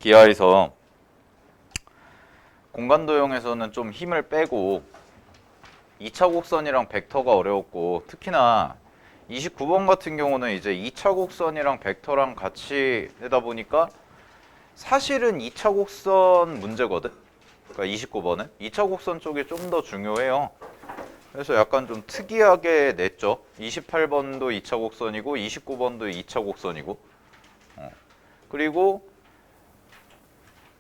기하에서 공간도형에서는 좀 힘을 빼고 2차 곡선이랑 벡터가 어려웠고, 특히나 29번 같은 경우는 이제 2차 곡선이랑 벡터랑 같이 되다 보니까 사실은 2차 곡선 문제거든. 그러니까 29번은 2차 곡선 쪽이 좀 더 중요해요. 그래서 약간 좀 특이하게 냈죠. 28번도 2차 곡선이고 29번도 2차 곡선이고, 그리고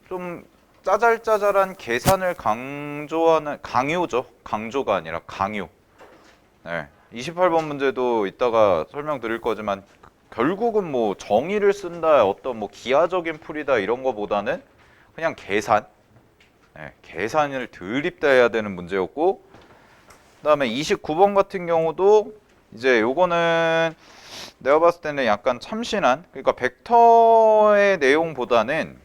좀 짜잘짜잘한 계산을 강조하는, 강요죠. 강조가 아니라 강요. 네. 28번 문제도 이따가 설명드릴 거지만 결국은 뭐 정의를 쓴다, 어떤 뭐 기하적인 풀이다 이런 거보다는 그냥 계산, 계산을 드립다 해야 되는 문제였고, 그 다음에 29번 같은 경우도 이제 요거는 내가 봤을 때는 약간 참신한, 그러니까 벡터의 내용보다는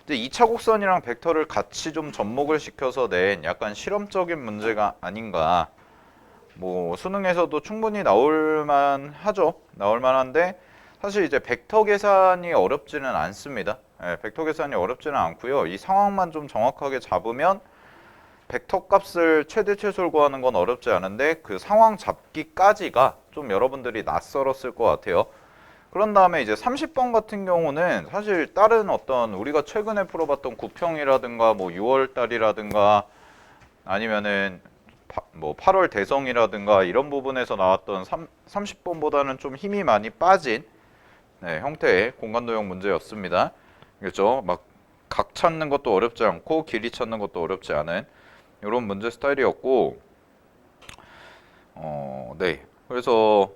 이제 2차 곡선이랑 벡터를 같이 좀 접목을 시켜서 낸 약간 실험적인 문제가 아닌가. 뭐 수능에서도 충분히 나올만 하죠. 나올만 한데 사실 이제 벡터 계산이 어렵지는 않습니다. 벡터 계산이 어렵지는 않고요. 이 상황만 좀 정확하게 잡으면 벡터 값을 최대 최소를 구하는 건 어렵지 않은데 그 상황 잡기까지가 좀 여러분들이 낯설었을 것 같아요. 그런 다음에 이제 30번 같은 경우는 사실 다른 어떤 우리가 최근에 풀어봤던 구평이라든가 뭐 6월 달이라든가 아니면은 뭐 8월 대성이라든가 이런 부분에서 나왔던 30번보다는 좀 힘이 많이 빠진 형태의 공간도형 문제였습니다. 그렇죠? 막 각 찾는 것도 어렵지 않고 길이 찾는 것도 어렵지 않은 이런 문제 스타일이었고, 네. 그래서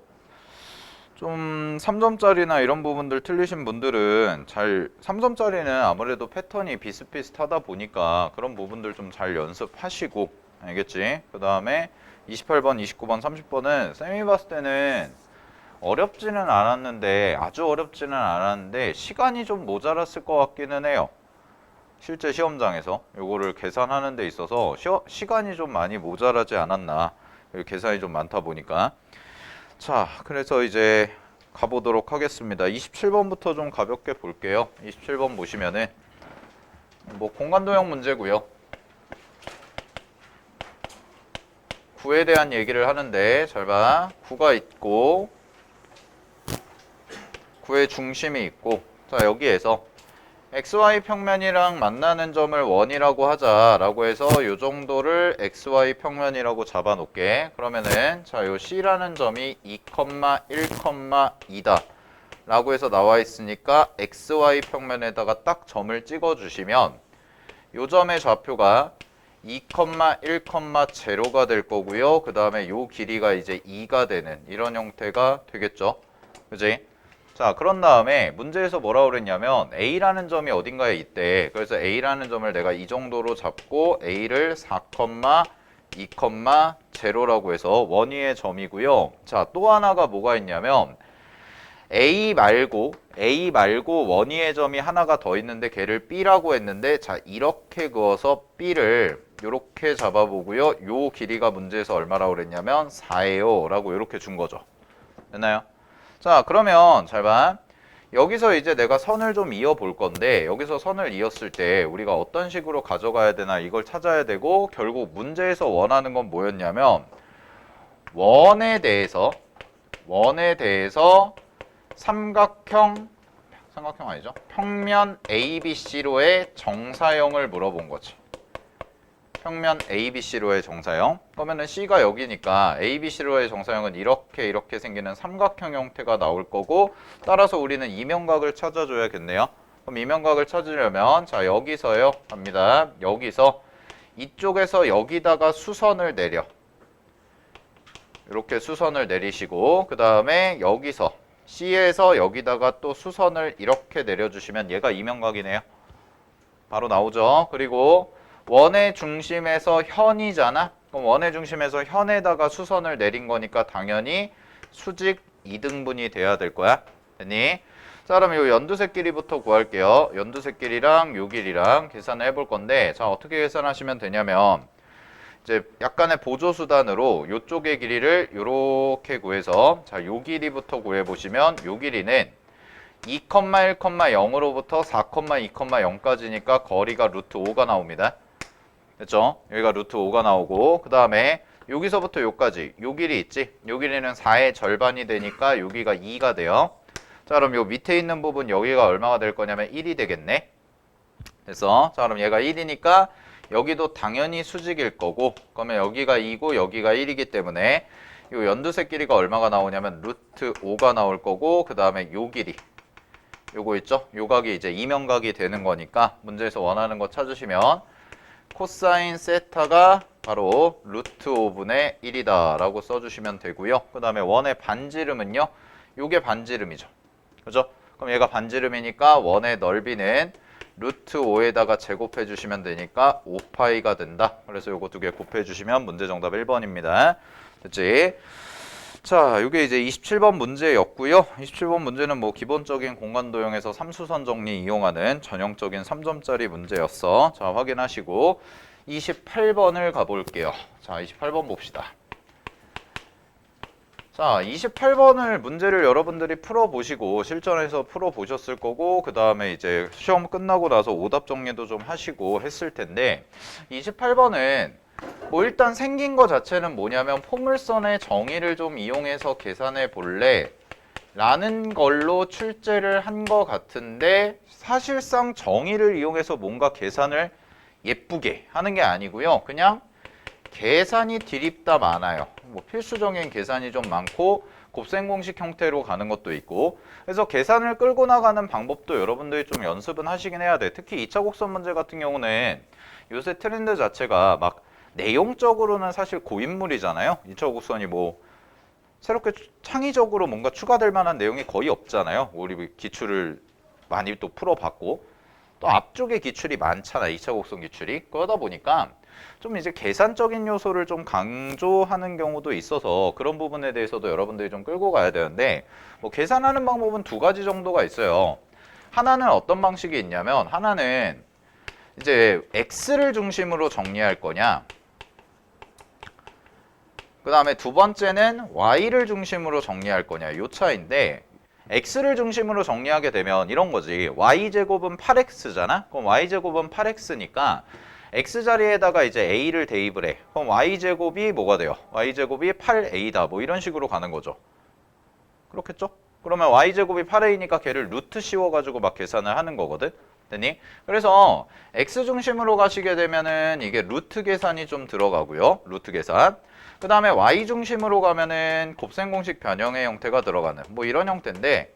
좀 3점짜리나 이런 부분들 틀리신 분들은 잘 3점짜리는 아무래도 패턴이 비슷비슷하다 보니까 그런 부분들 좀 잘 연습하시고, 알겠지? 그 다음에 28번, 29번, 30번은 쌤이 봤을 때는 어렵지는 않았는데, 아주 어렵지는 않았는데 시간이 좀 모자랐을 것 같기는 해요. 실제 시험장에서 요거를 계산하는 데 있어서 시간이 좀 많이 모자라지 않았나. 계산이 좀 많다 보니까. 자, 그래서 이제 가보도록 하겠습니다. 27번부터 좀 가볍게 볼게요. 27번 보시면은 뭐 공간도형 문제고요. 구에 대한 얘기를 하는데 잘 봐. 구가 있고 구의 중심이 있고, 자 여기에서 XY 평면이랑 만나는 점을 원이라고 하자라고 해서 요 정도를 XY 평면이라고 잡아 놓게. 그러면은 자 요 C라는 점이 2, 1, 2다 라고 해서 나와 있으니까 XY 평면에다가 딱 점을 찍어 주시면 요 점의 좌표가 2, 1, 0가 될 거고요. 그 다음에 요 길이가 이제 2가 되는 이런 형태가 되겠죠. 그지? 자, 그런 다음에 문제에서 뭐라고 그랬냐면 A라는 점이 어딘가에 있대. 그래서 A라는 점을 내가 이 정도로 잡고 A를 4, 2, 0라고 해서 원위의 점이고요. 자, 또 하나가 뭐가 있냐면 A 말고 원위의 점이 하나가 더 있는데 걔를 B라고 했는데, 자 이렇게 그어서 B를 이렇게 잡아보고요. 요 길이가 문제에서 얼마라고 그랬냐면 4예요 라고 이렇게 준 거죠. 됐나요? 자, 그러면 잘 봐. 여기서 이제 내가 선을 좀 이어 볼 건데, 여기서 선을 이었을 때 우리가 어떤 식으로 가져가야 되나 이걸 찾아야 되고, 결국 문제에서 원하는 건 뭐였냐면 원에 대해서 삼각형 아니죠? 평면 ABC로의 정사형을 물어본 거지. 평면 ABC로의 정사형. 그러면은 C가 여기니까 ABC로의 정사형은 이렇게 생기는 삼각형 형태가 나올 거고, 따라서 우리는 이면각을 찾아줘야겠네요. 그럼 이면각을 찾으려면 자 여기서요 갑니다. 여기서 이쪽에서 여기다가 수선을 내려. 이렇게 수선을 내리시고, 그 다음에 여기서 C에서 여기다가 또 수선을 이렇게 내려주시면 얘가 이면각이네요. 바로 나오죠. 그리고 원의 중심에서 현이잖아. 그럼 원의 중심에서 현에다가 수선을 내린 거니까 당연히 수직 2등분이 돼야 될 거야. 됐니? 자, 그럼 요 연두색 길이부터 구할게요. 연두색 길이랑 요 길이랑 계산을 해볼 건데, 자 어떻게 계산하시면 되냐면 이제 약간의 보조수단으로 요쪽의 길이를 요렇게 구해서, 자 요 길이부터 구해보시면 요 길이는 2,1,0으로부터 4,2,0까지니까 거리가 루트 5가 나옵니다. 됐죠? 여기가 루트 5가 나오고 그 다음에 여기서부터 여기까지 요 길이 있지? 요 길이는 4의 절반이 되니까 여기가 2가 돼요. 자 그럼 요 밑에 있는 부분 여기가 얼마가 될 거냐면 1이 되겠네. 그래서 자 그럼 얘가 1이니까 여기도 당연히 수직일 거고 그러면 여기가 2고 여기가 1이기 때문에 요 연두색 길이가 얼마가 나오냐면 루트 5가 나올 거고 그 다음에 요 길이 요거 있죠? 요 각이 이제 이면각이 되는 거니까 문제에서 원하는 거 찾으시면 코사인 세타가 바로 루트 5분의 1이다 라고 써주시면 되고요. 그 다음에 원의 반지름은요. 요게 반지름이죠. 그죠? 그럼 얘가 반지름이니까 원의 넓이는 루트 5에다가 제곱해 주시면 되니까 5파이가 된다. 그래서 요거 두 개 곱해 주시면 문제 정답 1번입니다. 됐지? 자, 요게 이제 27번 문제였고요. 27번 문제는 뭐 기본적인 공간 도형에서 삼수선 정리 이용하는 전형적인 3점짜리 문제였어. 자, 확인하시고 28번을 가볼게요. 자, 28번 봅시다. 자, 28번을 문제를 여러분들이 풀어보시고 실전에서 풀어보셨을 거고 그 다음에 이제 시험 끝나고 나서 오답 정리도 좀 하시고 했을 텐데 28번은 뭐 일단 생긴 거 자체는 뭐냐면 포물선의 정의를 좀 이용해서 계산해 볼래 라는 걸로 출제를 한 거 같은데 사실상 정의를 이용해서 뭔가 계산을 예쁘게 하는 게 아니고요. 그냥 계산이 드립다 많아요. 뭐 필수적인 계산이 좀 많고 곱셈 공식 형태로 가는 것도 있고 그래서 계산을 끌고 나가는 방법도 여러분들이 좀 연습은 하시긴 해야 돼. 특히 2차 곡선 문제 같은 경우는 요새 트렌드 자체가 막 내용적으로는 사실 고인물이잖아요. 2차 곡선이 뭐 새롭게 창의적으로 뭔가 추가될 만한 내용이 거의 없잖아요. 우리 기출을 많이 또 풀어봤고 또 앞쪽에 기출이 많잖아. 2차 곡선 기출이. 그러다 보니까 좀 이제 계산적인 요소를 좀 강조하는 경우도 있어서 그런 부분에 대해서도 여러분들이 좀 끌고 가야 되는데 뭐 계산하는 방법은 두 가지 정도가 있어요. 하나는 어떤 방식이 있냐면 하나는 이제 x를 중심으로 정리할 거냐 그 다음에 두 번째는 y를 중심으로 정리할 거냐 요 차이인데 x를 중심으로 정리하게 되면 이런 거지. y제곱은 8x잖아? 그럼 y제곱은 8x니까 x자리에다가 이제 a를 대입을 해. 그럼 y제곱이 뭐가 돼요? y제곱이 8a다. 뭐 이런 식으로 가는 거죠. 그렇겠죠? 그러면 y제곱이 8a니까 걔를 루트 씌워가지고 막 계산을 하는 거거든? 됐니? 그래서 x 중심으로 가시게 되면은 이게 루트 계산이 좀 들어가고요. 루트 계산. 그 다음에 y 중심으로 가면은 곱셈 공식 변형의 형태가 들어가는 뭐 이런 형태인데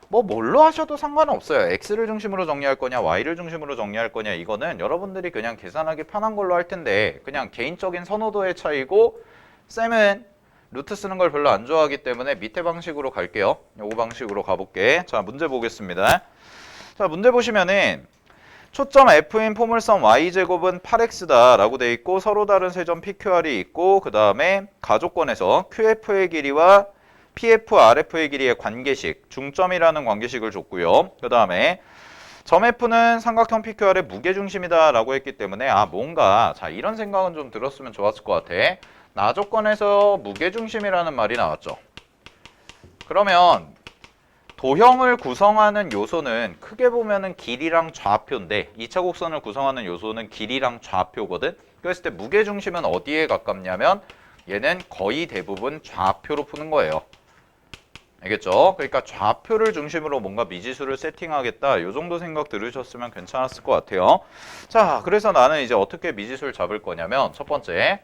뭐 뭘로 하셔도 상관은 없어요. x를 중심으로 정리할 거냐 y를 중심으로 정리할 거냐 이거는 여러분들이 그냥 계산하기 편한 걸로 할 텐데 그냥 개인적인 선호도의 차이고 쌤은 루트 쓰는 걸 별로 안 좋아하기 때문에 밑에 방식으로 갈게요. 요거 방식으로 가볼게. 자, 문제 보겠습니다. 자, 문제 보시면은 초점 F인 포물선 Y제곱은 8X다 라고 돼 있고 서로 다른 세 점 PQR이 있고 그 다음에 가족권에서 QF의 길이와 PF, RF의 길이의 관계식, 중점이라는 관계식을 줬고요. 그 다음에 점 F는 삼각형 PQR의 무게중심이다 라고 했기 때문에 뭔가 자 이런 생각은 좀 들었으면 좋았을 것 같아. 나조건에서 무게중심이라는 말이 나왔죠. 그러면 도형을 구성하는 요소는 크게 보면은 길이랑 좌표인데 2차 곡선을 구성하는 요소는 길이랑 좌표거든. 그랬을 때 무게중심은 어디에 가깝냐면 얘는 거의 대부분 좌표로 푸는 거예요. 알겠죠? 그러니까 좌표를 중심으로 뭔가 미지수를 세팅하겠다. 이 정도 생각 들으셨으면 괜찮았을 것 같아요. 자, 그래서 나는 이제 어떻게 미지수를 잡을 거냐면 첫 번째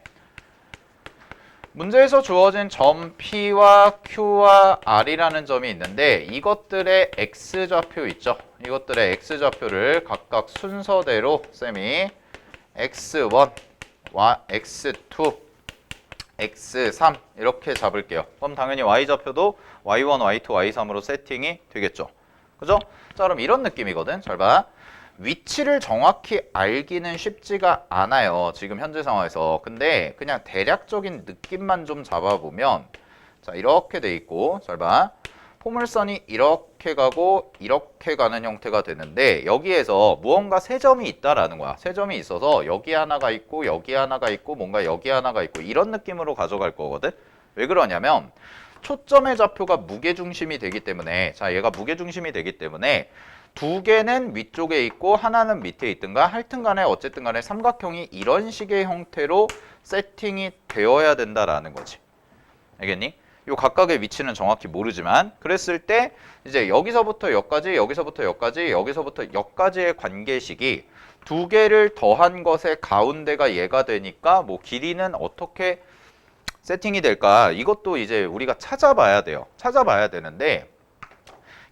문제에서 주어진 점 P와 Q와 R이라는 점이 있는데 이것들의 X좌표 있죠? 이것들의 X좌표를 각각 순서대로 쌤이 X1, X2, X3 이렇게 잡을게요. 그럼 당연히 Y좌표도 Y1, Y2, Y3으로 세팅이 되겠죠. 그죠? 자, 그럼 이런 느낌이거든. 잘 봐. 위치를 정확히 알기는 쉽지가 않아요. 지금 현재 상황에서. 근데 그냥 대략적인 느낌만 좀 잡아보면 자 이렇게 돼 있고 잘 봐. 포물선이 이렇게 가고 이렇게 가는 형태가 되는데 여기에서 무언가 세 점이 있다라는 거야. 세 점이 있어서 여기 하나가 있고 여기 하나가 있고 뭔가 여기 하나가 있고 이런 느낌으로 가져갈 거거든. 왜 그러냐면 초점의 좌표가 무게중심이 되기 때문에 자 얘가 무게중심이 되기 때문에 두 개는 위쪽에 있고 하나는 밑에 있든가 하여튼 간에 어쨌든 간에 삼각형이 이런 식의 형태로 세팅이 되어야 된다라는 거지. 알겠니? 요 각각의 위치는 정확히 모르지만 그랬을 때 이제 여기서부터 여기까지 여기서부터 여기까지 여기서부터 여기까지의 관계식이 두 개를 더한 것의 가운데가 얘가 되니까 뭐 길이는 어떻게 세팅이 될까? 이것도 이제 우리가 찾아봐야 돼요. 찾아봐야 되는데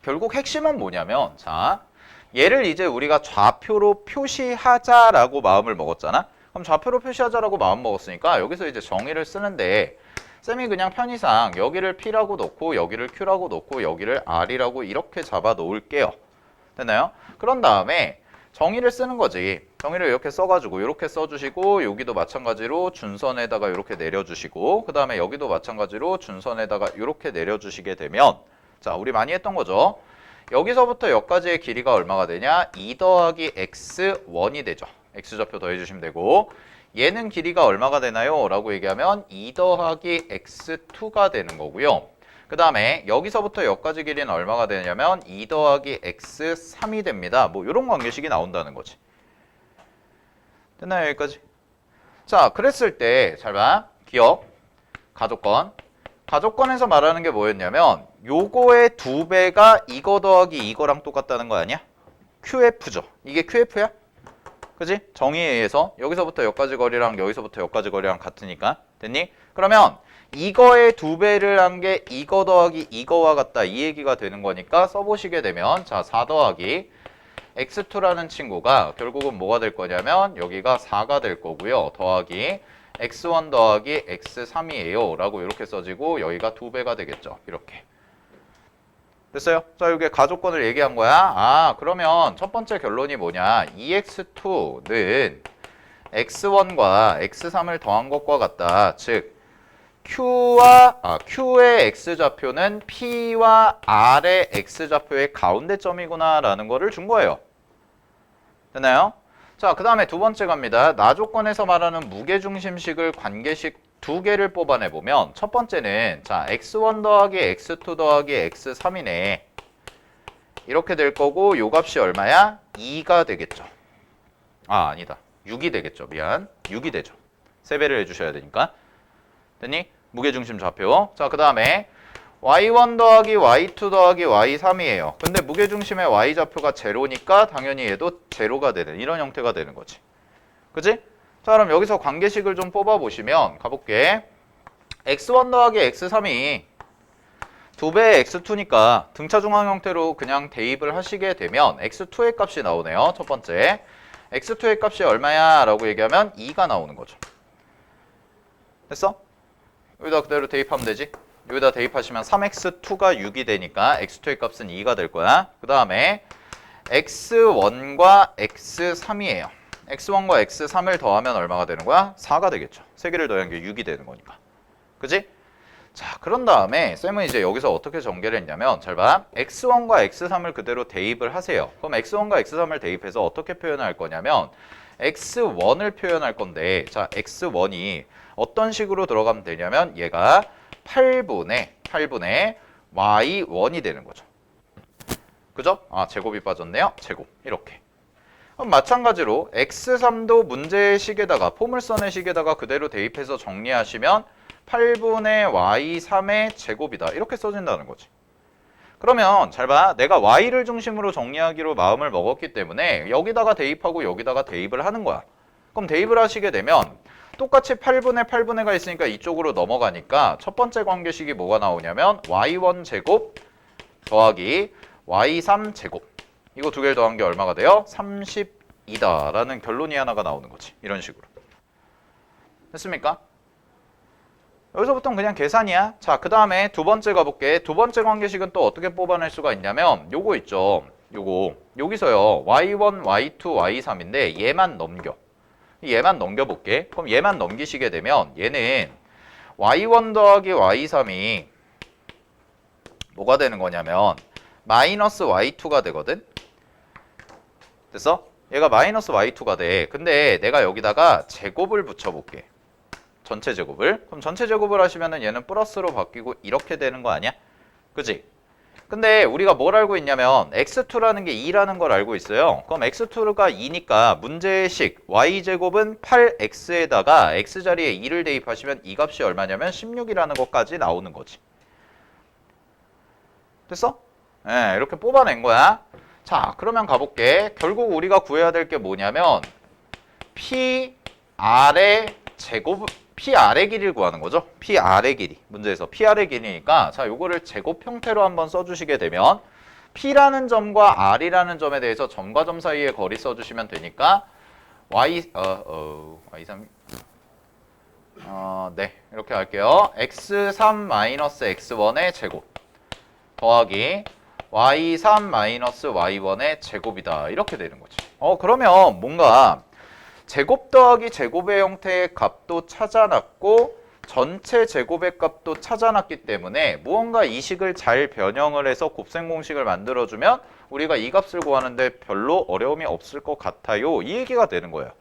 결국 핵심은 뭐냐면 자 얘를 이제 우리가 좌표로 표시하자라고 마음을 먹었잖아. 그럼 좌표로 표시하자라고 마음 먹었으니까 여기서 이제 정의를 쓰는데 쌤이 그냥 편의상 여기를 P라고 놓고 여기를 Q라고 놓고 여기를 R이라고 이렇게 잡아 놓을게요. 됐나요? 그런 다음에 정의를 쓰는 거지. 정의를 이렇게 써가지고 이렇게 써주시고 여기도 마찬가지로 준선에다가 이렇게 내려주시고 그 다음에 여기도 마찬가지로 준선에다가 이렇게 내려주시게 되면 자 우리 많이 했던 거죠. 여기서부터 여기까지의 길이가 얼마가 되냐? 2 더하기 x1이 되죠. x좌표 더해주시면 되고 얘는 길이가 얼마가 되나요? 라고 얘기하면 2 더하기 x2가 되는 거고요. 그 다음에 여기서부터 여기까지 길이는 얼마가 되냐면 2 더하기 x3이 됩니다. 뭐 이런 관계식이 나온다는 거지. 됐나요? 여기까지? 자, 그랬을 때 잘 봐. 기억, 가족권. 가족권에서 말하는 게 뭐였냐면 요거의 2배가 이거 더하기 이거랑 똑같다는 거 아니야? QF죠. 이게 QF야? 그지? 정의에 의해서 여기서부터 여기까지 거리랑 여기서부터 여기까지 거리랑 같으니까. 됐니? 그러면 이거의 2배를 한 게 이거 더하기 이거와 같다. 이 얘기가 되는 거니까 써보시게 되면 자, 4 더하기 x2라는 친구가 결국은 뭐가 될 거냐면 여기가 4가 될 거고요. 더하기 x1 더하기 x3이에요. 라고 이렇게 써지고 여기가 2배가 되겠죠. 이렇게. 됐어요? 자, 이게 가족권을 얘기한 거야. 아, 그러면 첫 번째 결론이 뭐냐. 2x2는 x1과 x3을 더한 것과 같다. 즉, Q의 x좌표는 P와 R의 x좌표의 가운데점이구나 라는 거를 준 거예요. 됐나요? 자, 그 다음에 두 번째 갑니다. 나조건에서 말하는 무게중심식을 관계식 두 개를 뽑아내보면 첫 번째는 자 x1 더하기 x2 더하기 x3이네. 이렇게 될 거고 요 값이 얼마야? 2가 되겠죠. 아, 아니다. 6이 되겠죠. 미안. 6이 되죠. 3배를 해주셔야 되니까. 됐니? 무게중심 좌표. 자, 그 다음에 y1 더하기 y2 더하기 y3이에요. 근데 무게중심의 y좌표가 제로니까 당연히 얘도 제로가 되는 이런 형태가 되는 거지. 그치? 자, 그럼 여기서 관계식을 좀 뽑아보시면 가볼게. x1 더하기 x3이 2배의 x2니까 등차중앙 형태로 그냥 대입을 하시게 되면 x2의 값이 나오네요. 첫 번째. x2의 값이 얼마야? 라고 얘기하면 2가 나오는 거죠. 됐어? 여기다 그대로 대입하면 되지? 여기다 대입하시면 3x2가 6이 되니까 x2의 값은 2가 될 거야. 그 다음에 x1과 x3이에요. x1과 x3을 더하면 얼마가 되는 거야? 4가 되겠죠. 3개를 더한 게 6이 되는 거니까. 그지? 자, 그런 다음에 쌤은 이제 여기서 어떻게 전개를 했냐면 잘 봐. x1과 x3을 그대로 대입을 하세요. 그럼 x1과 x3을 대입해서 어떻게 표현할 거냐면 x1을 표현할 건데 자, x1이 어떤 식으로 들어가면 되냐면 얘가 8분의 y1이 되는 거죠. 그죠? 아, 제곱이 빠졌네요. 제곱. 이렇게. 그럼 마찬가지로 x3도 문제의 식에다가 포물선의 식에다가 그대로 대입해서 정리하시면 8분의 y3의 제곱이다. 이렇게 써진다는 거지. 그러면 잘 봐. 내가 y를 중심으로 정리하기로 마음을 먹었기 때문에 여기다가 대입하고 여기다가 대입을 하는 거야. 그럼 대입을 하시게 되면 똑같이 8분의 가 있으니까 이쪽으로 넘어가니까 첫 번째 관계식이 뭐가 나오냐면 y1 제곱 더하기 y3 제곱. 이거 두 개를 더한 게 얼마가 돼요? 32다 라는 결론이 하나가 나오는 거지. 이런 식으로. 됐습니까? 여기서부터는 그냥 계산이야. 자, 그 다음에 두 번째 가볼게. 두 번째 관계식은 또 어떻게 뽑아낼 수가 있냐면 요거 있죠. 요거. 여기서요. y1, y2, y3인데 얘만 넘겨. 얘만 넘겨볼게. 그럼 얘만 넘기시게 되면 얘는 y1 더하기 y3이 뭐가 되는 거냐면 마이너스 y2가 되거든. 됐어? 얘가 마이너스 y2가 돼. 근데 내가 여기다가 제곱을 붙여볼게. 전체 제곱을. 그럼 전체 제곱을 하시면은 얘는 플러스로 바뀌고 이렇게 되는 거 아니야? 그지? 근데 우리가 뭘 알고 있냐면 x2라는 게 2라는 걸 알고 있어요. 그럼 x2가 2니까 문제의 식 y제곱은 8x에다가 x 자리에 2를 대입하시면 이 값이 얼마냐면 16이라는 것까지 나오는 거지. 됐어? 네, 이렇게 뽑아낸 거야. 자, 그러면 가볼게. 결국 우리가 구해야 될 게 뭐냐면 Pr의 제곱, Pr의 길이를 구하는 거죠. Pr의 길이. 문제에서 Pr의 길이니까 자, 요거를 제곱 형태로 한번 써주시게 되면 P라는 점과 R이라는 점에 대해서 점과 점 사이의 거리 써주시면 되니까 y3 네, 이렇게 할게요. x3-x1의 제곱 더하기 y3-y1의 제곱이다. 이렇게 되는 거지. 그러면 뭔가 제곱 더하기 제곱의 형태의 값도 찾아놨고 전체 제곱의 값도 찾아놨기 때문에 무언가 이 식을 잘 변형을 해서 곱셈 공식을 만들어주면 우리가 이 값을 구하는데 별로 어려움이 없을 것 같아요. 이 얘기가 되는 거예요.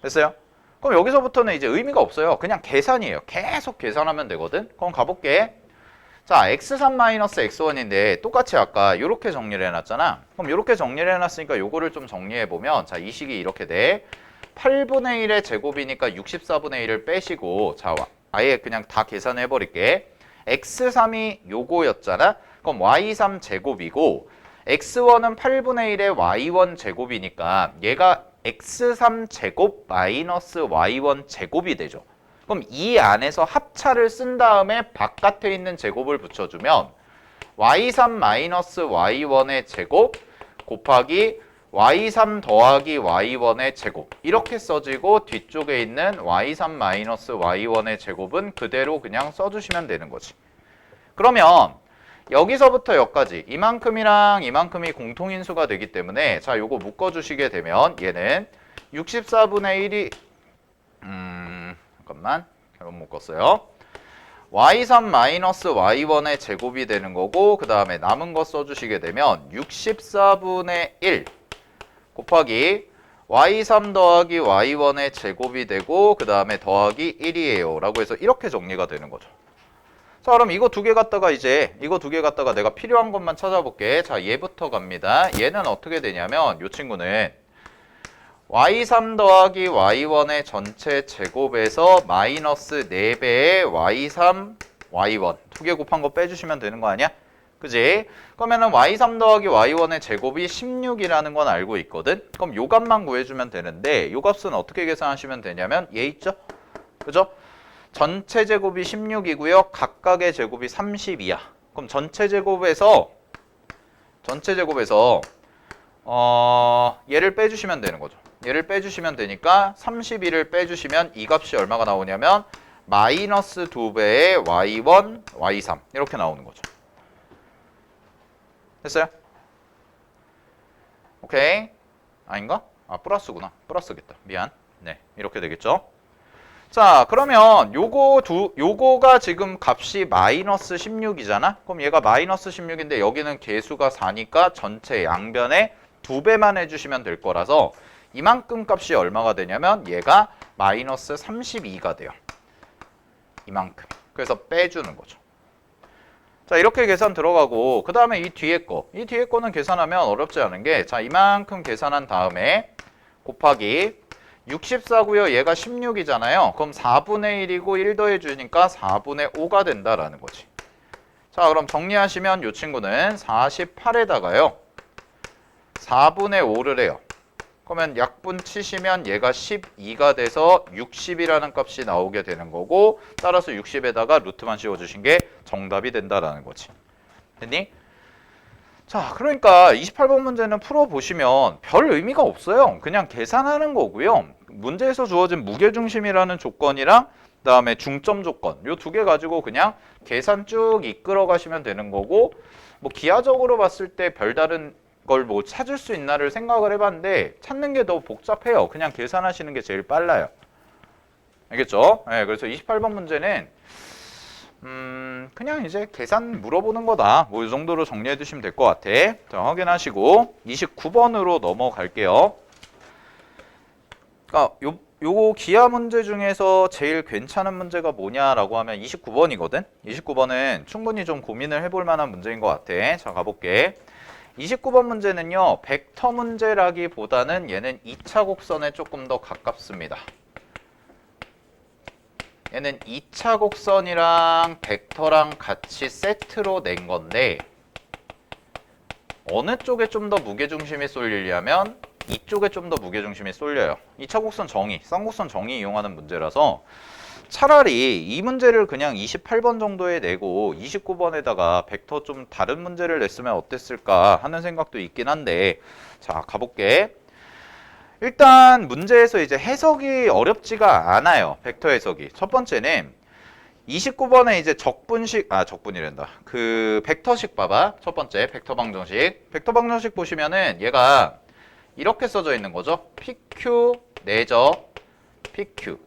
됐어요? 그럼 여기서부터는 이제 의미가 없어요. 그냥 계산이에요. 계속 계산하면 되거든. 그럼 가볼게. 자, x3-x1인데 똑같이 아까 이렇게 정리를 해놨잖아. 그럼 이렇게 정리를 해놨으니까 요거를 좀 정리해보면 자, 이 식이 이렇게 돼. 8분의 1의 제곱이니까 64분의 1을 빼시고 자, 아예 그냥 다 계산해버릴게. x3이 요거였잖아. 그럼 y3 제곱이고 x1은 8분의 1의 y1 제곱이니까 얘가 x3 제곱 마이너스 y1 제곱이 되죠. 그럼 이 안에서 합차를 쓴 다음에 바깥에 있는 제곱을 붙여주면 y3-y1의 제곱 곱하기 y3 더하기 y1의 제곱 이렇게 써지고 뒤쪽에 있는 y3-y1의 제곱은 그대로 그냥 써주시면 되는 거지. 그러면 여기서부터 여기까지 이만큼이랑 이만큼이 공통인수가 되기 때문에 자, 요거 묶어주시게 되면 얘는 64분의 1이 잠깐만 잘못 묶었어요. y3-y1의 제곱이 되는 거고 그 다음에 남은 거 써주시게 되면 64분의 1 곱하기 y3 더하기 y1의 제곱이 되고 그 다음에 더하기 1이에요 라고 해서 이렇게 정리가 되는 거죠. 자, 그럼 이거 두 개 갖다가 내가 필요한 것만 찾아볼게. 자, 얘부터 갑니다. 얘는 어떻게 되냐면 이 친구는 y3 더하기 y1의 전체 제곱에서 마이너스 4배의 y3, y1 두 개 곱한 거 빼주시면 되는 거 아니야? 그지? 그러면은 y3 더하기 y1의 제곱이 16이라는 건 알고 있거든? 그럼 요 값만 구해주면 되는데 요 값은 어떻게 계산하시면 되냐면 얘 있죠? 그죠? 전체 제곱이 16이고요. 각각의 제곱이 32야. 그럼 전체 제곱에서 얘를 빼주시면 되는 거죠. 얘를 빼주시면 되니까 32를 빼주시면 이 값이 얼마가 나오냐면 마이너스 2배의 y1, y3 이렇게 나오는 거죠. 됐어요? 오케이. 아닌가? 아, 플러스구나. 플러스겠다. 미안. 네, 이렇게 되겠죠. 자, 그러면 요거가 지금 값이 마이너스 16이잖아? 그럼 얘가 마이너스 16인데 여기는 개수가 4니까 전체 양변에 2배만 해주시면 될 거라서 이만큼 값이 얼마가 되냐면 얘가 마이너스 32가 돼요. 이만큼. 그래서 빼주는 거죠. 자, 이렇게 계산 들어가고 그 다음에 이 뒤에 거는 계산하면 어렵지 않은 게 자, 이만큼 계산한 다음에 곱하기 64고요. 얘가 16이잖아요. 그럼 4분의 1이고 1 더해주니까 4분의 5가 된다라는 거지. 자, 그럼 정리하시면 이 친구는 48에다가요. 4분의 5를 해요. 그러면 약분 치시면 얘가 12가 돼서 60이라는 값이 나오게 되는 거고 따라서 60에다가 루트만 씌워주신 게 정답이 된다라는 거지. 됐니? 자, 그러니까 28번 문제는 풀어보시면 별 의미가 없어요. 그냥 계산하는 거고요. 문제에서 주어진 무게중심이라는 조건이랑 그다음에 중점 조건 요 두 개 가지고 그냥 계산 쭉 이끌어 가시면 되는 거고 뭐 기하적으로 봤을 때 별다른 걸 뭐 찾을 수 있나를 생각을 해봤는데 찾는 게 더 복잡해요. 그냥 계산하시는 게 제일 빨라요. 알겠죠? 네, 그래서 28번 문제는 그냥 이제 계산 물어보는 거다. 뭐 이 정도로 정리해 두시면 될 것 같아. 자, 확인하시고 29번으로 넘어갈게요. 그러니까 요거 기하 문제 중에서 제일 괜찮은 문제가 뭐냐라고 하면 29번이거든. 29번은 충분히 좀 고민을 해볼 만한 문제인 것 같아. 자, 가볼게. 29번 문제는요, 벡터 문제라기보다는 얘는 2차 곡선에 조금 더 가깝습니다. 얘는 2차 곡선이랑 벡터랑 같이 세트로 낸 건데, 어느 쪽에 좀 더 무게중심이 쏠리려면 이쪽에 좀 더 무게중심이 쏠려요. 2차 곡선 정의, 쌍곡선 정의 이용하는 문제라서 차라리 이 문제를 그냥 28번 정도에 내고 29번에다가 벡터 좀 다른 문제를 냈으면 어땠을까 하는 생각도 있긴 한데, 자, 가볼게. 일단 문제에서 이제 해석이 어렵지가 않아요. 벡터 해석이. 첫 번째는 29번에 이제 적분이란다. 그 벡터식 봐봐. 첫 번째 벡터 방정식. 벡터 방정식 보시면은 얘가 이렇게 써져 있는 거죠. PQ 내적 PQ는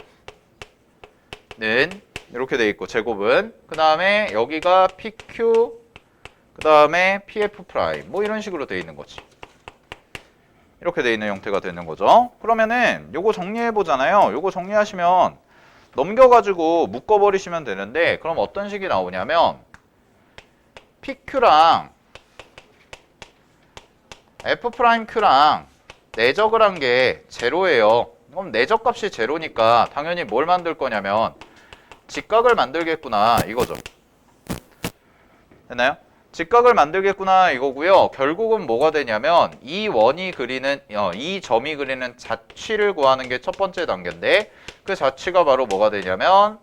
이렇게 돼 있고 제곱은 그 다음에 여기가 PQ 그 다음에 PF 프라임 뭐 이런 식으로 돼 있는 거지. 이렇게 돼 있는 형태가 되는 거죠. 그러면은 요거 정리해 보잖아요. 요거 정리하시면 넘겨가지고 묶어버리시면 되는데, 그럼 어떤 식이 나오냐면 PQ랑 F'Q랑 내적을 한 게 제로예요. 그럼 내적 값이 제로니까 당연히 뭘 만들 거냐면 직각을 만들겠구나 이거죠. 됐나요? 직각을 만들겠구나 이거고요. 결국은 뭐가 되냐면 이 원이 그리는 이 점이 그리는 자취를 구하는 게 첫 번째 단계인데, 그 자취가 바로 뭐가 되냐면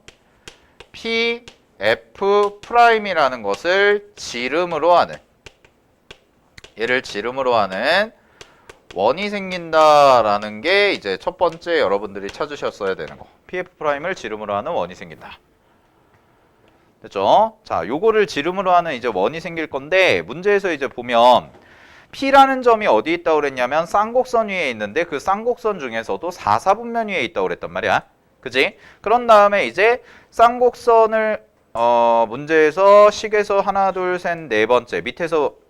P, F 프라임이라는 것을 지름으로 하는, 얘를 지름으로 하는 원이 생긴다라는 게 이제 첫 번째 여러분들이 찾으셨어야 되는 거. PF 프라임을 지름으로 하는 원이 생긴다. 됐죠? 자, 요거를 지름으로 하는 이제 원이 생길 건데, 문제에서 이제 보면 P라는 점이 어디 있다고 그랬냐면 쌍곡선 위에 있는데, 그 쌍곡선 중에서도 4, 4분면 위에 있다고 그랬단 말이야. 그지? 그런 다음에 이제 쌍곡선을 문제에서 식에서 하나, 둘, 셋, 네 번째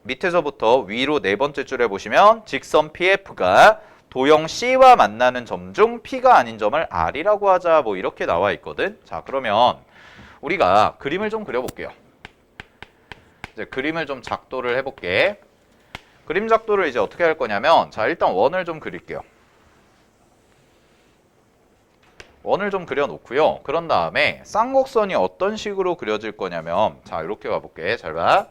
밑에서부터 위로 네 번째 줄에 보시면 직선 PF가 도형 C와 만나는 점 중 P가 아닌 점을 R이라고 하자 뭐 이렇게 나와 있거든. 자, 그러면 우리가 그림을 좀 그려볼게요. 이제 그림을 좀 작도를 해볼게. 그림 작도를 이제 어떻게 할 거냐면, 자, 일단 원을 좀 그릴게요. 원을 좀 그려놓고요. 그런 다음에 쌍곡선이 어떤 식으로 그려질 거냐면, 자, 이렇게 가볼게. 잘 봐.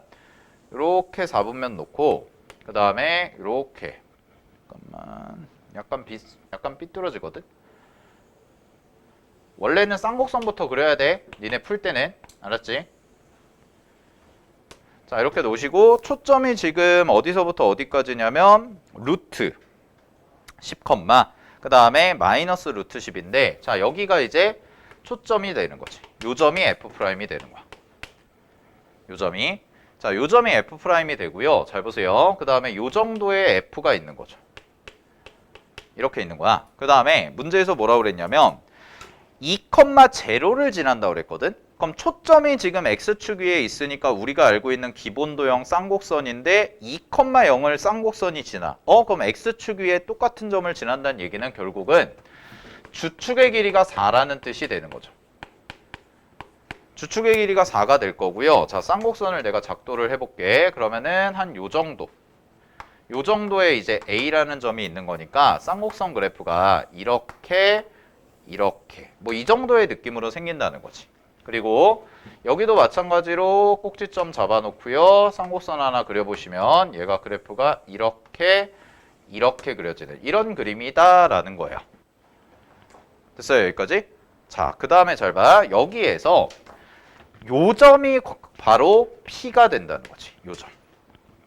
이렇게 4분면 놓고 그 다음에 이렇게, 잠깐만, 약간 삐뚤어지거든. 원래는 쌍곡선부터 그려야 돼. 니네 풀 때는. 알았지? 자, 이렇게 놓으시고 초점이 지금 어디서부터 어디까지냐면 루트 10, 그 다음에 마이너스 루트 10인데, 자, 여기가 이제 초점이 되는 거지. 요 점이 F'이 되는 거야. 요 점이. 자, 요 점이 F'이 되고요. 잘 보세요. 그 다음에 요 정도의 F가 있는 거죠. 이렇게 있는 거야. 그 다음에 문제에서 뭐라고 그랬냐면 2,0를 지난다고 그랬거든. 그럼 초점이 지금 X축 위에 있으니까 우리가 알고 있는 기본 도형 쌍곡선인데 2,0을 쌍곡선이 지나. 그럼 X축 위에 똑같은 점을 지난다는 얘기는 결국은 주축의 길이가 4라는 뜻이 되는 거죠. 주축의 길이가 4가 될 거고요. 자, 쌍곡선을 내가 작도를 해볼게. 그러면은 한 요 정도. 요 정도에 이제 A라는 점이 있는 거니까 쌍곡선 그래프가 이렇게 뭐 이 정도의 느낌으로 생긴다는 거지. 그리고 여기도 마찬가지로 꼭지점 잡아놓고요. 쌍곡선 하나 그려보시면 얘가 그래프가 이렇게 그려지는 이런 그림이다라는 거예요. 됐어요? 여기까지? 자, 그 다음에 잘 봐. 여기에서 요 점이 바로 P가 된다는 거지. 요 점.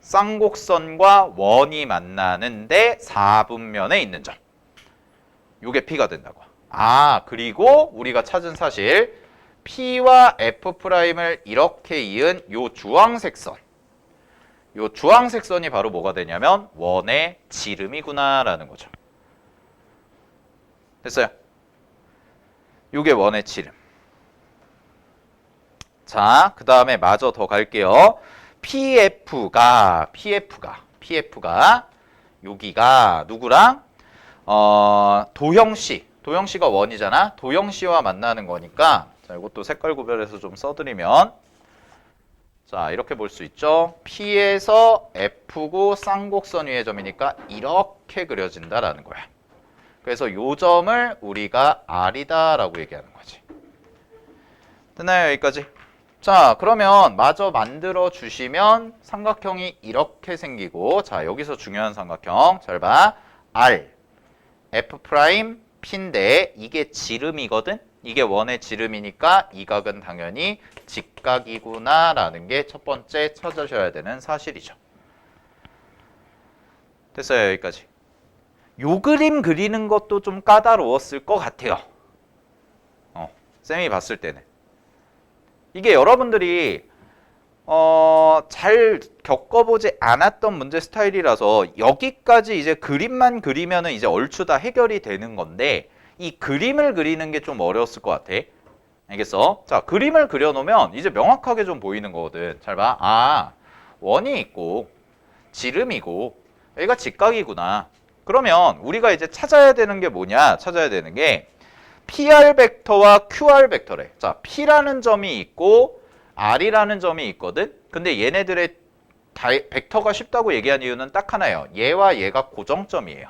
쌍곡선과 원이 만나는데 4분면에 있는 점. 요게 P가 된다고. 그리고 우리가 찾은 사실 P와 F'을 이렇게 이은 요 주황색 선. 요 주황색 선이 바로 뭐가 되냐면 원의 지름이구나라는 거죠. 됐어요? 요게 원의 지름. 자, 그 다음에 마저 더 갈게요. PF가 여기가 누구랑? 도형 C. 도형씨가 원이잖아. 도형씨와 만나는 거니까 자, 이것도 색깔 구별해서 좀 써드리면 자, 이렇게 볼 수 있죠. P에서 F고 쌍곡선 위의 점이니까 이렇게 그려진다라는 거야. 그래서 요 점을 우리가 R이다 라고 얘기하는 거지. 됐나요? 여기까지? 자, 그러면 마저 만들어 주시면 삼각형이 이렇게 생기고 자, 여기서 중요한 삼각형 잘 봐. R, F 프라임, P인데 이게 지름이거든? 이게 원의 지름이니까 이 각은 당연히 직각이구나 라는 게 첫 번째 찾으셔야 되는 사실이죠. 됐어요. 여기까지. 요 그림 그리는 것도 좀 까다로웠을 것 같아요. 쌤이 봤을 때는. 이게 여러분들이 잘 겪어보지 않았던 문제 스타일이라서 여기까지 이제 그림만 그리면은 이제 얼추 다 해결이 되는 건데 이 그림을 그리는 게 좀 어려웠을 것 같아. 알겠어? 자, 그림을 그려놓으면 이제 명확하게 좀 보이는 거거든. 잘 봐. 아, 원이 있고 지름이고 여기가 직각이구나. 그러면 우리가 이제 찾아야 되는 게 뭐냐? 찾아야 되는 게 PR 벡터와 QR 벡터래. 자, P라는 점이 있고 R이라는 점이 있거든. 근데 얘네들의 벡터가 쉽다고 얘기한 이유는 딱 하나예요. 얘와 얘가 고정점이에요.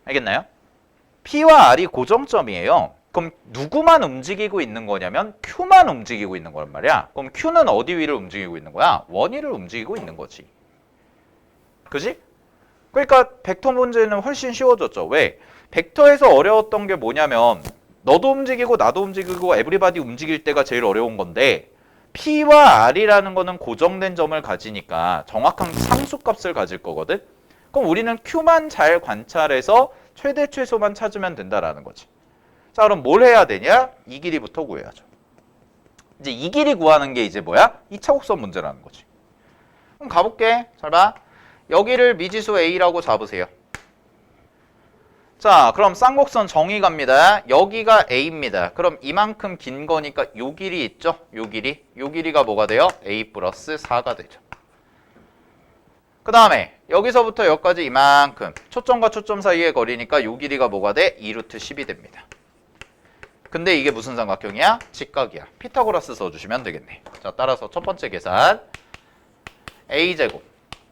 알겠나요? P와 R이 고정점이에요. 그럼 누구만 움직이고 있는 거냐면 Q만 움직이고 있는 거란 말이야. 그럼 Q는 어디 위를 움직이고 있는 거야? 원 위를 움직이고 있는 거지. 그지? 그러니까 벡터 문제는 훨씬 쉬워졌죠. 왜? 벡터에서 어려웠던 게 뭐냐면 너도 움직이고 나도 움직이고 에브리바디 움직일 때가 제일 어려운 건데 P와 R이라는 거는 고정된 점을 가지니까 정확한 상수값을 가질 거거든. 그럼 우리는 Q만 잘 관찰해서 최대 최소만 찾으면 된다라는 거지. 자, 그럼 뭘 해야 되냐? 이 길이부터 구해야죠. 이제 이 길이 구하는 게 이제 뭐야? 2차 곡선 문제라는 거지. 그럼 가볼게. 잘 봐. 여기를 미지수 A라고 잡으세요. 자, 그럼 쌍곡선 정의 갑니다. 여기가 A입니다. 그럼 이만큼 긴 거니까 요 길이 있죠? 요 길이. 요 길이가 뭐가 돼요? A 플러스 4가 되죠. 그 다음에 여기서부터 여기까지 이만큼 초점과 초점 사이의 거리니까 요 길이가 뭐가 돼? 2루트 10이 됩니다. 근데 이게 무슨 삼각형이야? 직각이야. 피타고라스 써주시면 되겠네. 자, 따라서 첫 번째 계산 A제곱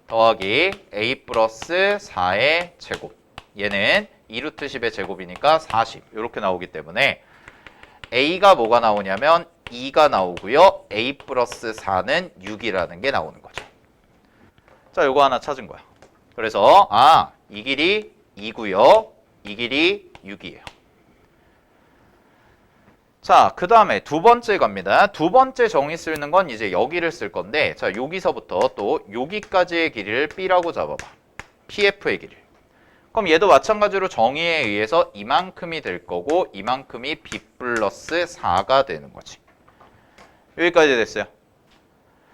더하기 A 플러스 4의 제곱 얘는 2루트 10의 제곱이니까 40 이렇게 나오기 때문에 A가 뭐가 나오냐면 2가 나오고요. A 플러스 4는 6이라는 게 나오는 거죠. 자, 요거 하나 찾은 거야. 그래서 이 길이 2고요. 이 길이 6이에요. 자, 그 다음에 두 번째 갑니다. 두 번째 정의 쓰는 건 이제 여기를 쓸 건데 자, 여기서부터 또 여기까지의 길이를 B라고 잡아봐. PF의 길이. 그럼 얘도 마찬가지로 정의에 의해서 이만큼이 될 거고 이만큼이 B 플러스 4가 되는 거지. 여기까지 됐어요.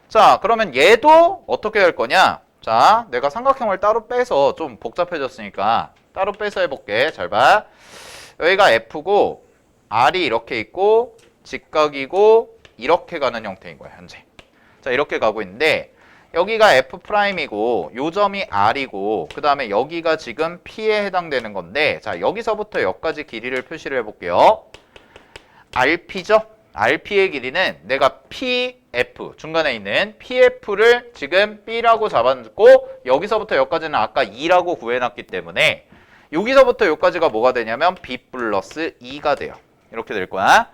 자, 그러면 얘도 어떻게 할 거냐? 자, 내가 삼각형을 따로 빼서 좀 복잡해졌으니까 따로 빼서 해볼게. 잘 봐. 여기가 F고 R이 이렇게 있고 직각이고 이렇게 가는 형태인 거야 현재. 자, 이렇게 가고 있는데 여기가 F'이고 요 점이 R이고 그 다음에 여기가 지금 P에 해당되는 건데 자, 여기서부터 여기까지 길이를 표시를 해볼게요. RP죠? RP의 길이는 내가 PF 중간에 있는 PF를 지금 B라고 잡았고 여기서부터 여기까지는 아까 2라고 구해놨기 때문에 여기서부터 여기까지가 뭐가 되냐면 B 플러스 2가 돼요. 이렇게 될 거야.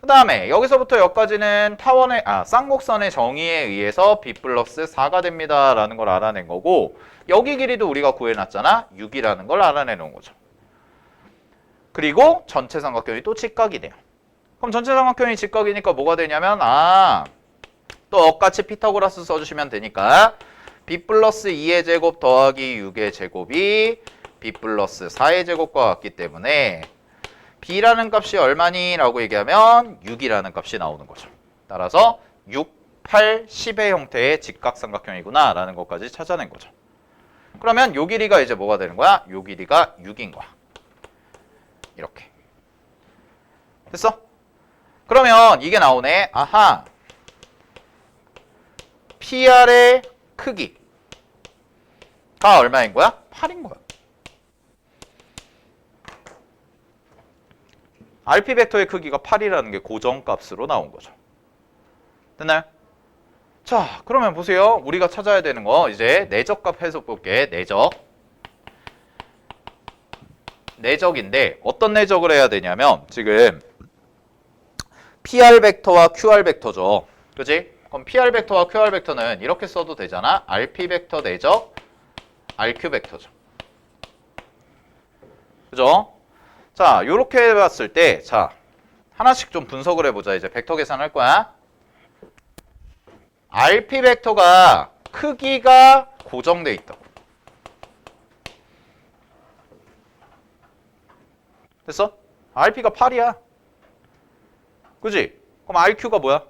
그 다음에 여기서부터 여기까지는 타원의 쌍곡선의 정의에 의해서 B 플러스 4가 됩니다 라는 걸 알아낸 거고 여기 길이도 우리가 구해놨잖아. 6이라는 걸 알아내 놓은 거죠. 그리고 전체 삼각형이 또 직각이네요. 그럼 전체 삼각형이 직각이니까 뭐가 되냐면 또 억같이 피타고라스 써주시면 되니까 B 플러스 2의 제곱 더하기 6의 제곱이 B 플러스 4의 제곱과 같기 때문에 B라는 값이 얼마니? 라고 얘기하면 6이라는 값이 나오는 거죠. 따라서 6, 8, 10의 형태의 직각삼각형이구나 라는 것까지 찾아낸 거죠. 그러면 요 길이가 이제 뭐가 되는 거야? 요 길이가 6인 거야. 이렇게. 됐어? 그러면 이게 나오네. 아하. PR의 크기가 얼마인 거야? 8인 거야. RP 벡터의 크기가 8이라는 게 고정값으로 나온 거죠. 됐나요? 자, 그러면 보세요. 우리가 찾아야 되는 거 이제 내적값 해석 볼게. 내적인데 어떤 내적을 해야 되냐면 지금 PR 벡터와 QR 벡터죠. 그지? 그럼 PR 벡터와 QR 벡터는 이렇게 써도 되잖아. RP 벡터 내적 RQ 벡터죠. 그죠? 자, 요렇게 봤을 때 자, 하나씩 좀 분석을 해보자. 이제 벡터 계산할 거야. RP 벡터가 크기가 고정돼 있다. 됐어? RP가 8이야. 그지? 그럼 RQ가 뭐야?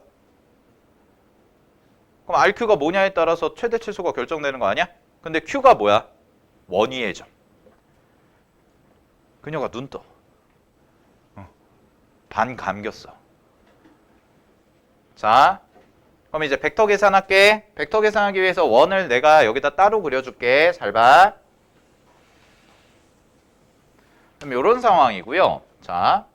그럼 RQ가 뭐냐에 따라서 최대 최소가 결정되는 거 아니야? 근데 Q가 뭐야? 원위의 점. 그녀가 눈 떠. 반 감겼어. 자, 그럼 이제 벡터 계산할게. 벡터 계산하기 위해서 원을 내가 여기다 따로 그려줄게. 잘 봐. 그럼 이런 상황이고요. 자,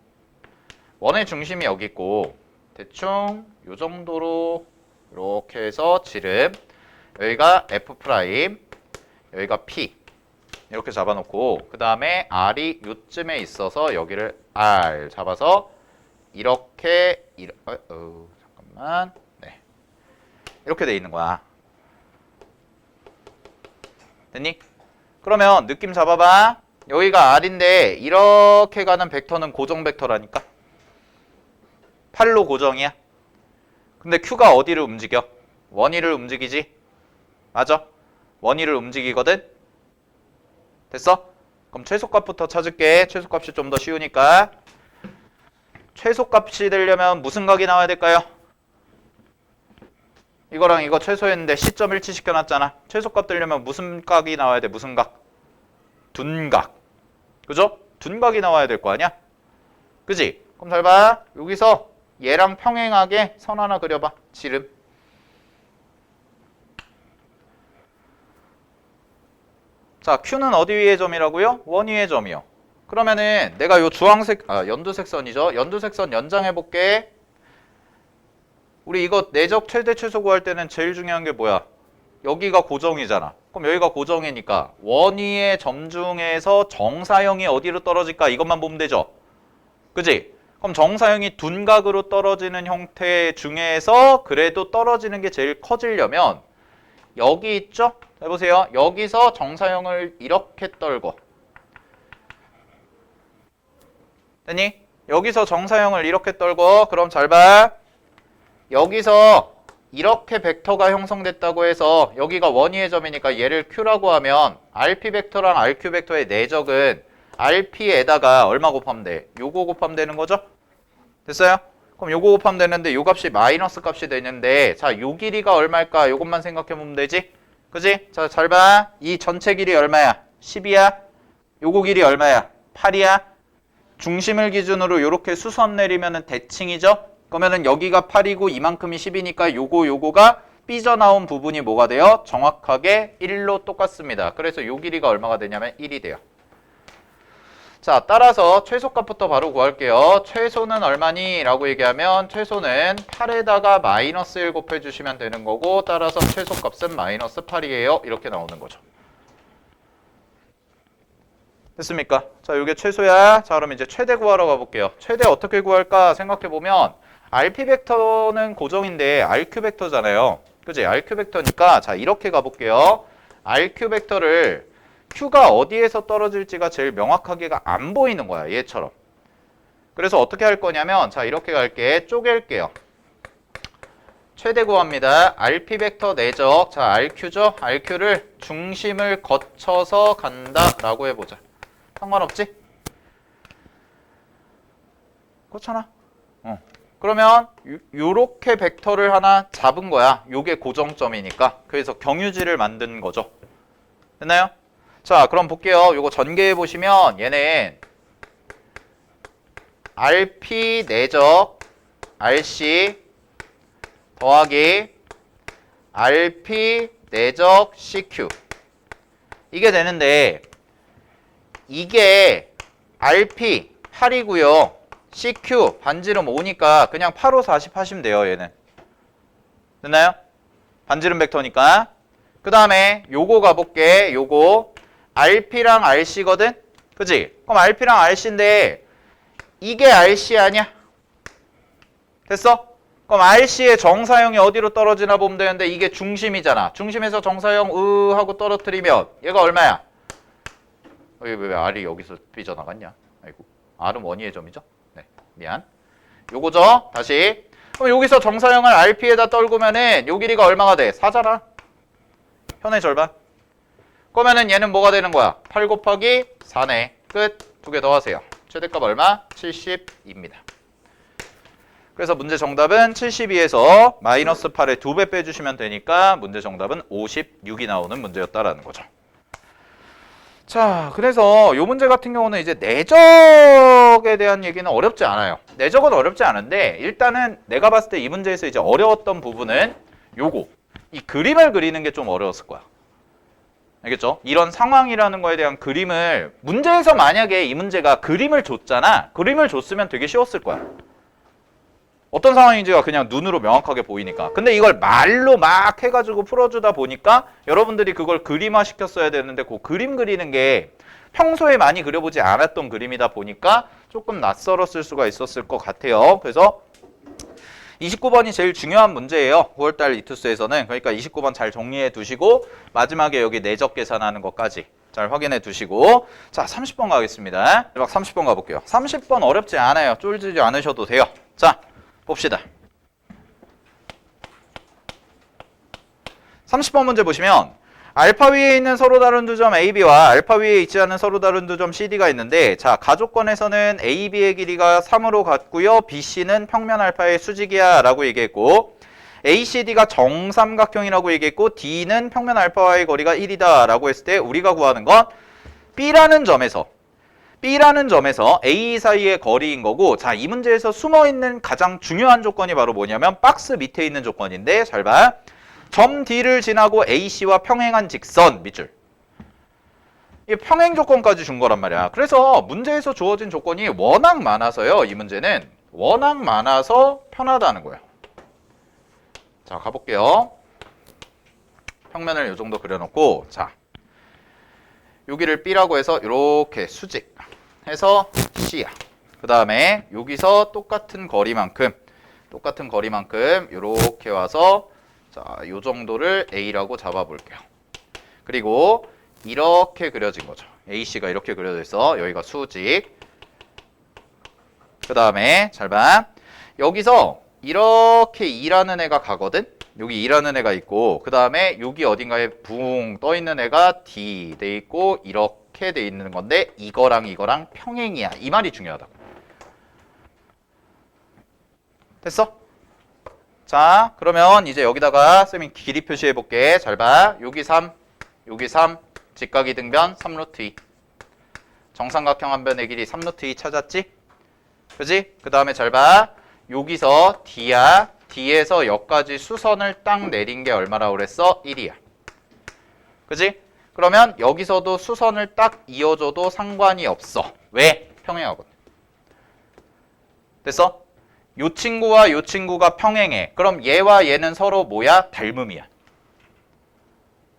원의 중심이 여기 있고 대충 요 정도로 이렇게 해서 지름 여기가 F', 여기가 P 이렇게 잡아놓고 그 다음에 R이 요쯤에 있어서 여기를 R 잡아서 이렇게 잠깐만 네 이렇게 돼 있는 거야. 됐니? 그러면 느낌 잡아봐. 여기가 R인데 이렇게 가는 벡터는 고정 벡터라니까. 8로 고정이야. 근데 Q가 어디를 움직여? 원위를 움직이지? 맞아? 원위를 움직이거든? 됐어? 그럼 최소값부터 찾을게. 최소값이 좀 더 쉬우니까. 최소값이 되려면 무슨 각이 나와야 될까요? 이거랑 이거 최소했는데 시점 일치시켜놨잖아. 최소값 되려면 무슨 각이 나와야 돼? 무슨 각? 둔각. 그죠? 둔각이 나와야 될 거 아니야? 그지? 그럼 잘 봐. 여기서 얘랑 평행하게 선 하나 그려봐. 지름. 자, Q는 어디 위의 점이라고요? 원위의 점이요. 그러면은 내가 요 주황색, 연두색 선이죠. 연두색 선 연장해 볼게. 우리 이거 내적 최대 최소 구할 때는 제일 중요한 게 뭐야? 여기가 고정이잖아. 그럼 여기가 고정이니까 원위의 점 중에서 정사형이 어디로 떨어질까? 이것만 보면 되죠. 그지? 그럼 정사형이 둔각으로 떨어지는 형태 중에서 그래도 떨어지는 게 제일 커지려면 여기 있죠? 해보세요. 여기서 정사형을 이렇게 떨고 됐니? 여기서 정사형을 이렇게 떨고 그럼 잘 봐. 여기서 이렇게 벡터가 형성됐다고 해서 여기가 원위의 점이니까 얘를 Q라고 하면 RP 벡터랑 RQ 벡터의 내적은 RP에다가 얼마 곱하면 돼? 요거 곱하면 되는 거죠? 됐어요? 그럼 요거 곱하면 되는데 요 값이 마이너스 값이 되는데 자, 요 길이가 얼마일까? 요것만 생각해 보면 되지? 그지? 자, 잘 봐. 이 전체 길이 얼마야? 10이야? 요거 길이 얼마야? 8이야? 중심을 기준으로 요렇게 수선 내리면은 대칭이죠? 그러면은 여기가 8이고 이만큼이 10이니까 요거가 삐져나온 부분이 뭐가 돼요? 정확하게 1로 똑같습니다. 그래서 요 길이가 얼마가 되냐면 1이 돼요. 자, 따라서 최소값부터 바로 구할게요. 최소는 얼마니? 라고 얘기하면 최소는 8에다가 마이너스 1 곱해주시면 되는 거고 따라서 최소값은 마이너스 8이에요. 이렇게 나오는 거죠. 됐습니까? 자, 이게 최소야. 자, 그럼 이제 최대 구하러 가볼게요. 최대 어떻게 구할까 생각해보면 RP 벡터는 고정인데 RQ 벡터잖아요. 그지? RQ 벡터니까 자, 이렇게 가볼게요. RQ 벡터를 Q가 어디에서 떨어질지가 제일 명확하게가 안 보이는 거야. 얘처럼. 그래서 어떻게 할 거냐면 자, 이렇게 갈게. 쪼갤게요. 최대 구합니다. RP 벡터 내적. 자, RQ죠? RQ를 중심을 거쳐서 간다라고 해보자. 상관없지? 그렇잖아. 그러면 요렇게 벡터를 하나 잡은 거야. 요게 고정점이니까. 그래서 경유지를 만든 거죠. 됐나요? 자, 그럼 볼게요. 요거 전개해 보시면 얘는 RP 내적 RC 더하기 RP 내적 CQ 이게 되는데 이게 RP 8이고요. CQ 반지름 5니까 그냥 8, 5, 40 하시면 돼요. 얘는. 됐나요? 반지름 벡터니까. 그 다음에 요거 가볼게. 요거 RP랑 RC거든? 그지? 그럼 RP랑 RC인데 이게 RC 아니야? 됐어? 그럼 RC의 정사형이 어디로 떨어지나 보면 되는데 이게 중심이잖아. 중심에서 정사형 하고 떨어뜨리면 얘가 얼마야? 왜 R이 여기서 삐져나갔냐? 아이고. R은 원위의 점이죠? 네, 미안. 요거죠? 다시. 그럼 여기서 정사형을 RP에다 떨구면은 요 길이가 얼마가 돼? 4잖아. 현의 절반. 그러면은 얘는 뭐가 되는 거야? 8 곱하기 4네. 끝. 두 개 더 하세요. 최대값 얼마? 72입니다. 그래서 문제 정답은 72에서 마이너스 8의 2배 빼주시면 되니까 문제 정답은 56이 나오는 문제였다라는 거죠. 자, 그래서 이 문제 같은 경우는 이제 내적에 대한 얘기는 어렵지 않아요. 내적은 어렵지 않은데 일단은 내가 봤을 때 이 문제에서 이제 어려웠던 부분은 요거. 이 그림을 그리는 게 좀 어려웠을 거야. 알겠죠? 이런 상황이라는 거에 대한 그림을 문제에서 만약에 이 문제가 그림을 줬잖아. 그림을 줬으면 되게 쉬웠을 거야. 어떤 상황인지가 그냥 눈으로 명확하게 보이니까. 근데 이걸 말로 막 해가지고 풀어주다 보니까 여러분들이 그걸 그림화 시켰어야 되는데 그 그림 그리는 게 평소에 많이 그려보지 않았던 그림이다 보니까 조금 낯설었을 수가 있었을 것 같아요. 그래서 29번이 제일 중요한 문제예요. 9월달 이투스에서는. 그러니까 29번 잘 정리해 두시고 마지막에 여기 내적 계산하는 것까지 잘 확인해 두시고 자 30번 가겠습니다. 마지막 30번 가볼게요. 30번 어렵지 않아요. 쫄지 않으셔도 돼요. 자 봅시다. 30번 문제 보시면 알파 위에 있는 서로 다른 두 점 AB와 알파 위에 있지 않은 서로 다른 두 점 CD가 있는데 자 가족권에서는 AB의 길이가 3으로 같고요. BC는 평면 알파의 수직이야 라고 얘기했고 ACD가 정삼각형이라고 얘기했고 D는 평면 알파와의 거리가 1이다 라고 했을 때 우리가 구하는 건 B라는 점에서 A 사이의 거리인 거고 자, 이 문제에서 숨어있는 가장 중요한 조건이 바로 뭐냐면 박스 밑에 있는 조건인데 잘 봐. 점 D를 지나고 AC와 평행한 직선 밑줄. 이 평행 조건까지 준 거란 말이야. 그래서 문제에서 주어진 조건이 워낙 많아서요. 이 문제는 워낙 많아서 편하다는 거예요. 자, 가볼게요. 평면을 이 정도 그려놓고 자, 여기를 B라고 해서 이렇게 수직 해서 C야. 그 다음에 여기서 똑같은 거리만큼 이렇게 와서 자, 요 정도를 A라고 잡아볼게요. 그리고 이렇게 그려진 거죠. AC가 이렇게 그려져 있어. 여기가 수직. 그 다음에 잘 봐. 여기서 이렇게 2라는 애가 가거든. 여기 2라는 애가 있고 그 다음에 여기 어딘가에 붕 떠있는 애가 D 돼 있고 이렇게 돼 있는 건데 이거랑 평행이야. 이 말이 중요하다고. 됐어? 자 그러면 이제 여기다가 쌤이 길이 표시해 볼게. 잘 봐. 여기 3 직각이 등변 3루트 2 정삼각형 한 변의 길이 3루트 2 찾았지? 그지? 그 다음에 잘 봐. 여기서 D야. D에서 여기까지 수선을 딱 내린 게 얼마라고 그랬어? 1이야. 그지? 그러면 여기서도 수선을 딱 이어줘도 상관이 없어. 왜? 평행하거든. 됐어? 요 친구와 요 친구가 평행해. 그럼 얘와 얘는 서로 뭐야? 닮음이야.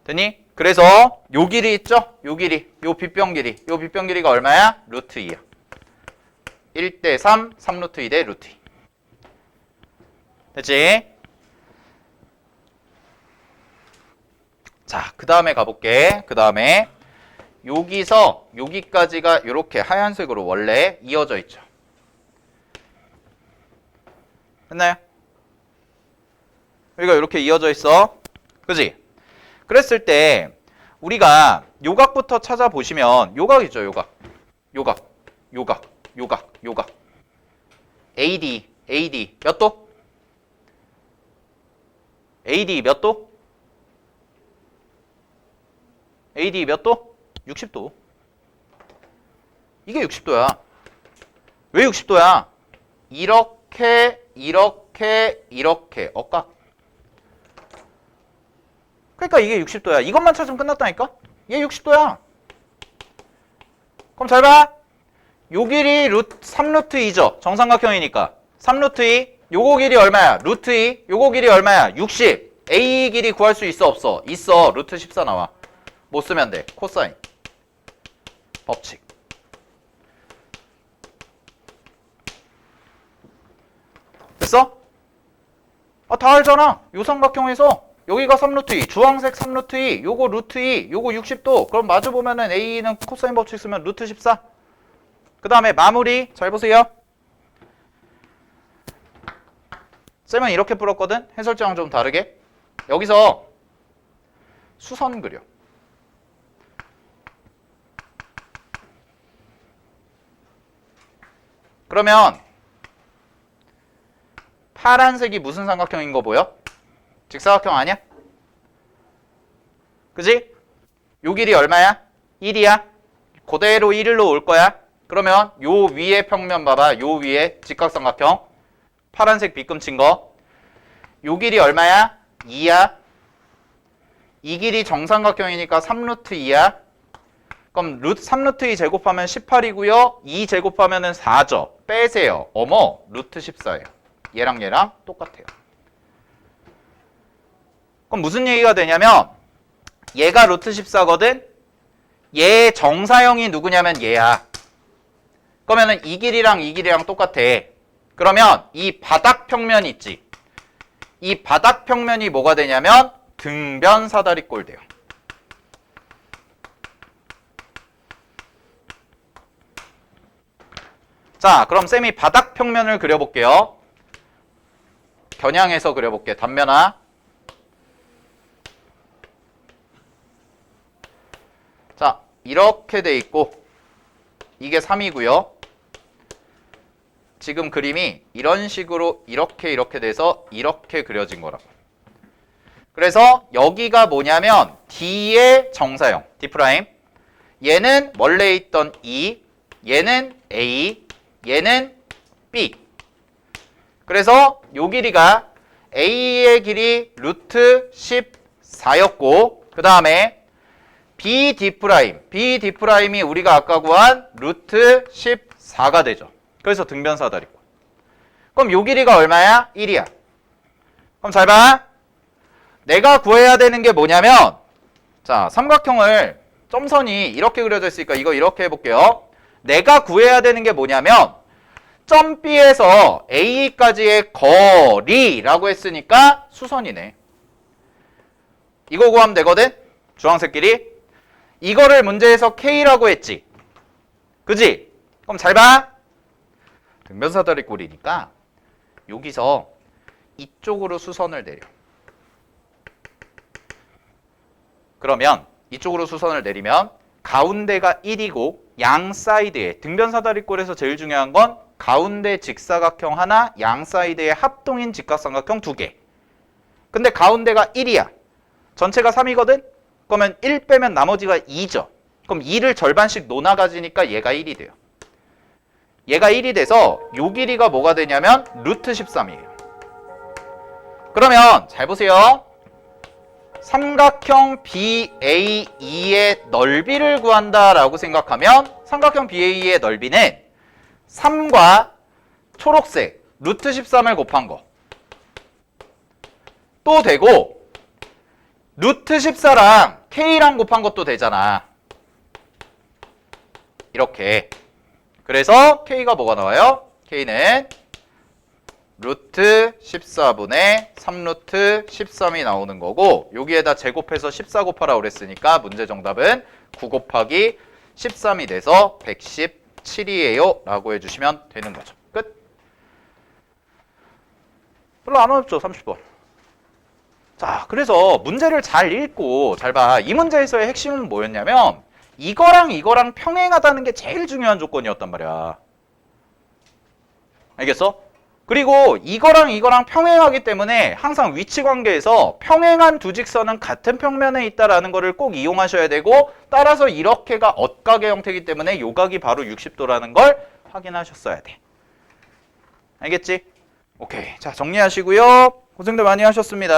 됐니? 그래서 요 길이 있죠? 요 길이, 요 빗변 길이가 얼마야? 루트 2야. 1대 3, 3루트 2 대 루트 2. 됐지? 자, 그 다음에 가볼게. 그 다음에 여기서 여기까지가 이렇게 하얀색으로 원래 이어져 있죠. 됐나요? 여기가 이렇게 이어져 있어. 그지? 그랬을 때 우리가 요각부터 찾아보시면 요각이죠. 요각. AD 몇 도? AD 몇 도? AD 몇 도? 60도. 이게 60도야. 왜 60도야? 이렇게 억각. 그러니까 이게 60도야. 이것만 찾으면 끝났다니까? 얘 60도야. 그럼 잘 봐. 요 길이 3루트 2죠. 정삼각형이니까. 3루트 2. 요거 길이 얼마야? 루트 2. 요거 길이 얼마야? 60. A 길이 구할 수 있어 없어? 있어. 루트 14 나와. 못 쓰면 돼. 코사인. 법칙. 됐어? 아, 다 알잖아. 요 삼각형에서 여기가 3루트 2, 주황색 3루트 2, 요거 루트 2, 요거 60도. 그럼 마주 보면은 A는 코사인 법칙 쓰면 루트 14. 그 다음에 마무리. 잘 보세요. 쌤은 이렇게 풀었거든? 해설자랑 좀 다르게. 여기서 수선 그려. 그러면 파란색이 무슨 삼각형인 거 보여? 직사각형 아니야? 그지? 요 길이 얼마야? 1이야. 그대로 1로 올 거야. 그러면 요 위에 평면 봐봐. 요 위에 직각삼각형. 파란색 빗금친 거. 요 길이 얼마야? 2야. 이 길이 정삼각형이니까 3루트 2야. 그럼 3루트 2 제곱하면 18이고요. 2 제곱하면 4죠. 빼세요. 어머, 루트 14예요. 얘랑 얘랑 똑같아요. 그럼 무슨 얘기가 되냐면 얘가 루트 14거든? 얘 정사형이 누구냐면 얘야. 그러면은 이 길이랑 이 길이랑 똑같아. 그러면 이 바닥 평면 있지? 이 바닥 평면이 뭐가 되냐면 등변 사다리꼴 돼요. 자, 그럼 쌤이 바닥 평면을 그려볼게요. 겨냥해서 그려볼게. 단면화. 자, 이렇게 돼 있고 이게 3이고요. 지금 그림이 이런 식으로 이렇게 돼서 이렇게 그려진 거라고. 그래서 여기가 뭐냐면 D의 정사형, D'. 얘는 원래 있던 E, 얘는 A, 얘는 B. 그래서 요 길이가 A의 길이 루트 14였고 그 다음에 BD'이 우리가 아까 구한 루트 14가 되죠. 그래서 등변사다리꼴. 그럼 요 길이가 얼마야? 1이야. 그럼 잘 봐. 내가 구해야 되는 게 뭐냐면 자, 삼각형을 점선이 이렇게 그려져 있으니까 이거 이렇게 해볼게요. 내가 구해야 되는 게 뭐냐면 점 B에서 A까지의 거리라고 했으니까 수선이네. 이거 구하면 되거든? 주황색 길이. 이거를 문제에서 K라고 했지. 그지? 그럼 잘 봐. 등변사다리꼴이니까 여기서 이쪽으로 수선을 내려. 그러면 이쪽으로 수선을 내리면 가운데가 1이고 양 사이드에 등변사다리꼴에서 제일 중요한 건 가운데 직사각형 하나, 양 사이드에 합동인 직각삼각형 2개. 근데 가운데가 1이야. 전체가 3이거든? 그러면 1 빼면 나머지가 2죠. 그럼 2를 절반씩 노나가지니까 얘가 1이 돼요. 얘가 1이 돼서 요 길이가 뭐가 되냐면 루트 13이에요. 그러면 잘 보세요. 삼각형 BAE의 넓이를 구한다라고 생각하면 삼각형 BAE의 넓이는 3과 초록색 루트 13을 곱한 거 또 되고 루트 14랑 K랑 곱한 것도 되잖아. 이렇게. 그래서 K가 뭐가 나와요? K는 루트 14분의 3루트 13이 나오는 거고 여기에다 제곱해서 14 곱하라 그랬으니까 문제 정답은 9 곱하기 13이 돼서 117이에요 라고 해주시면 되는 거죠. 끝. 별로 안 어렵죠. 30번. 자, 그래서 문제를 잘 읽고 잘 봐. 이 문제에서의 핵심은 뭐였냐면 이거랑 이거랑 평행하다는 게 제일 중요한 조건이었단 말이야. 알겠어? 그리고 이거랑 이거랑 평행하기 때문에 항상 위치 관계에서 평행한 두 직선은 같은 평면에 있다라는 거를 꼭 이용하셔야 되고 따라서 이렇게가 엇각의 형태이기 때문에 요각이 바로 60도라는 걸 확인하셨어야 돼. 알겠지? 오케이. 자, 정리하시고요. 고생들 많이 하셨습니다.